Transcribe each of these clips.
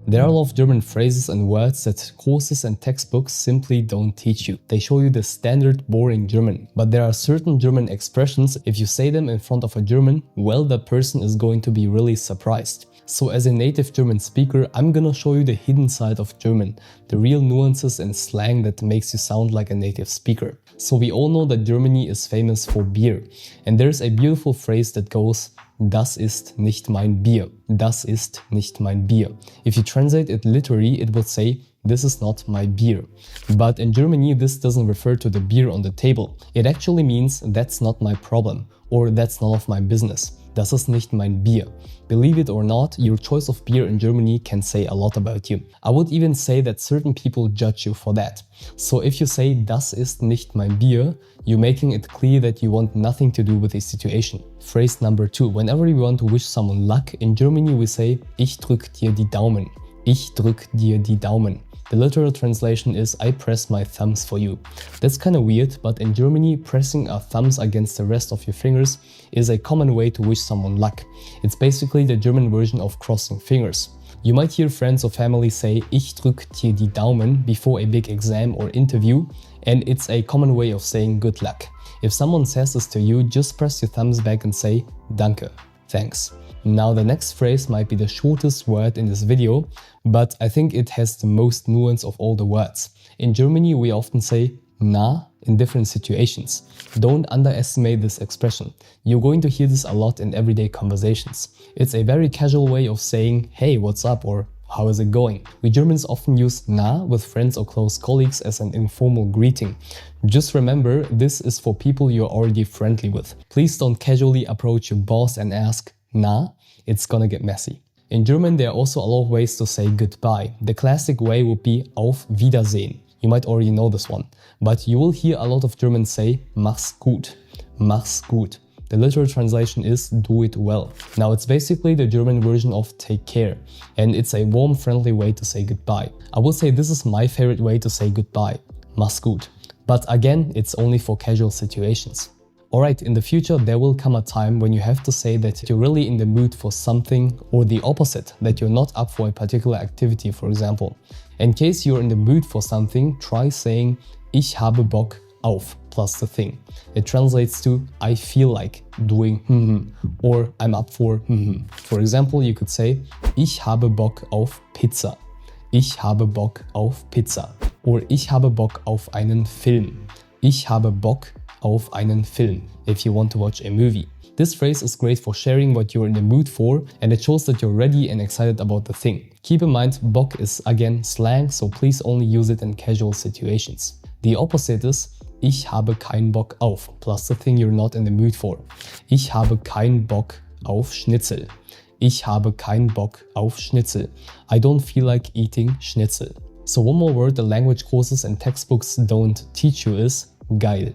There are a lot of German phrases and words that courses and textbooks simply don't teach you. They show you the standard boring German. But there are certain German expressions, if you say them in front of a German, well, that person is going to be really surprised. So as a native German speaker, I'm gonna show you the hidden side of German, the real nuances and slang that makes you sound like a native speaker. So we all know that Germany is famous for beer. And there's a beautiful phrase that goes, "Das ist nicht mein Bier." Das ist nicht mein Bier. If you translate it literally, it would say, "This is not my beer." But in Germany, this doesn't refer to the beer on the table. It actually means, "That's not my problem," or "That's none of my business." Das ist nicht mein Bier. Believe it or not, your choice of beer in Germany can say a lot about you. I would even say that certain people judge you for that. So if you say, "Das ist nicht mein Bier," you're making it clear that you want nothing to do with the situation. Phrase number 2. Whenever we want to wish someone luck, in Germany we say, "Ich drück dir die Daumen." Ich drück dir die Daumen. The literal translation is, "I press my thumbs for you." That's kinda weird, but in Germany, pressing our thumbs against the rest of your fingers is a common way to wish someone luck. It's basically the German version of crossing fingers. You might hear friends or family say, "Ich drück dir die Daumen" before a big exam or interview, and it's a common way of saying good luck. If someone says this to you, just press your thumbs back and say, "Danke," thanks. Now the next phrase might be the shortest word in this video, but I think it has the most nuance of all the words. In Germany we often say "na" in different situations. Don't underestimate this expression. You're going to hear this a lot in everyday conversations. It's a very casual way of saying, "Hey, what's up?" or "How is it going?" We Germans often use "na" with friends or close colleagues as an informal greeting. Just remember, this is for people you're already friendly with. Please don't casually approach your boss and ask, "Na?" It's gonna get messy. In German, there are also a lot of ways to say goodbye. The classic way would be "Auf Wiedersehen." You might already know this one, but you will hear a lot of Germans say "Mach's gut." Mach's gut. The literal translation is "do it well." Now it's basically the German version of "take care," and it's a warm, friendly way to say goodbye. I would say this is my favorite way to say goodbye. Mach's gut. But again, it's only for casual situations. Alright, in the future there will come a time when you have to say that you're really in the mood for something, or the opposite, that you're not up for a particular activity, for example. In case you're in the mood for something, try saying "Ich habe Bock auf" plus the thing. It translates to "I feel like doing or "I'm up for For example, you could say "Ich habe Bock auf Pizza." Ich habe Bock auf Pizza. Or "Ich habe Bock auf einen Film." Ich habe Bock auf einen Film, if you want to watch a movie. This phrase is great for sharing what you're in the mood for, and it shows that you're ready and excited about the thing. Keep in mind, Bock is again slang, so please only use it in casual situations. The opposite is "Ich habe keinen Bock auf" plus the thing you're not in the mood for. Ich habe keinen Bock auf Schnitzel. Ich habe keinen Bock auf Schnitzel. I don't feel like eating Schnitzel. So one more word the language courses and textbooks don't teach you is geil.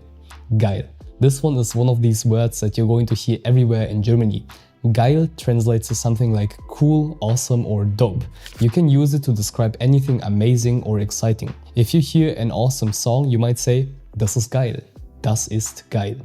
Geil. This one is one of these words that you're going to hear everywhere in Germany. Geil translates to something like cool, awesome, or dope. You can use it to describe anything amazing or exciting. If you hear an awesome song, you might say, "Das ist geil." Das ist geil.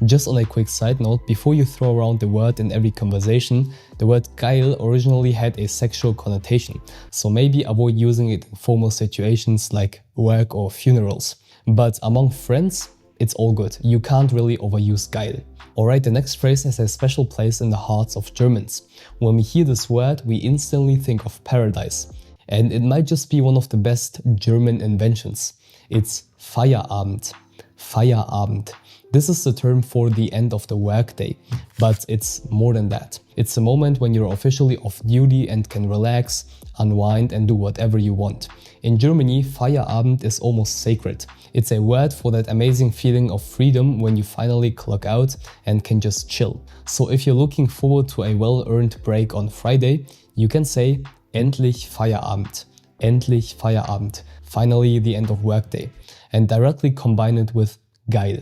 Just on a quick side note, before you throw around the word in every conversation, the word geil originally had a sexual connotation, so maybe avoid using it in formal situations like work or funerals. But among friends, it's all good. You can't really overuse geil. Alright, the next phrase has a special place in the hearts of Germans. When we hear this word, we instantly think of paradise. And it might just be one of the best German inventions. It's Feierabend. Feierabend. This is the term for the end of the workday, but it's more than that. It's a moment when you're officially off duty and can relax, unwind and do whatever you want. In Germany, Feierabend is almost sacred. It's a word for that amazing feeling of freedom when you finally clock out and can just chill. So if you're looking forward to a well-earned break on Friday, you can say "Endlich Feierabend." Endlich Feierabend. Finally the end of workday. And directly combine it with geil.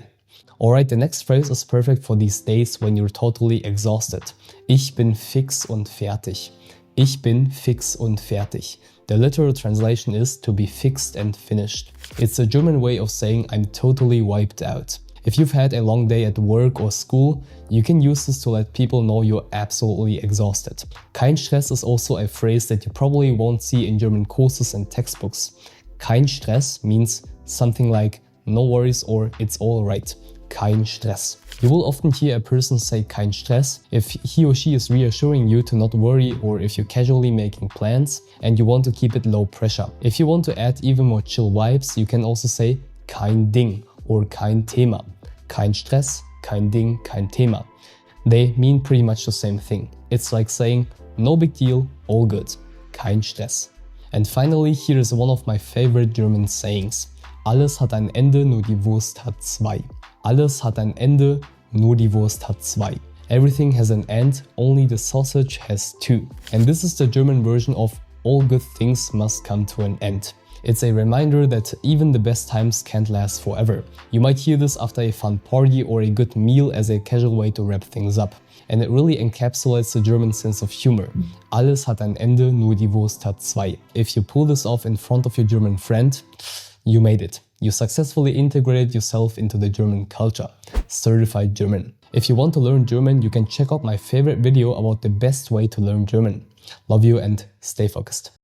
Alright, the next phrase is perfect for these days when you're totally exhausted. Ich bin fix und fertig. Ich bin fix und fertig. The literal translation is to be fixed and finished. It's a German way of saying I'm totally wiped out. If you've had a long day at work or school, you can use this to let people know you're absolutely exhausted. Kein Stress is also a phrase that you probably won't see in German courses and textbooks. Kein Stress means something like no worries or it's all right. Kein Stress. You will often hear a person say kein Stress if he or she is reassuring you to not worry, or if you're casually making plans and you want to keep it low pressure. If you want to add even more chill vibes, you can also say kein Ding or kein Thema. Kein Stress, kein Ding, kein Thema. They mean pretty much the same thing. It's like saying no big deal, all good. Kein Stress. And finally, here is one of my favorite German sayings. Alles hat ein Ende, nur die Wurst hat zwei. Alles hat ein Ende, nur die Wurst hat zwei. Everything has an end, only the sausage has two. And this is the German version of all good things must come to an end. It's a reminder that even the best times can't last forever. You might hear this after a fun party or a good meal as a casual way to wrap things up. And it really encapsulates the German sense of humor. Alles hat ein Ende, nur die Wurst hat zwei. If you pull this off in front of your German friend, you made it. You successfully integrated yourself into the German culture. Certified German. If you want to learn German, you can check out my favorite video about the best way to learn German. Love you and stay focused.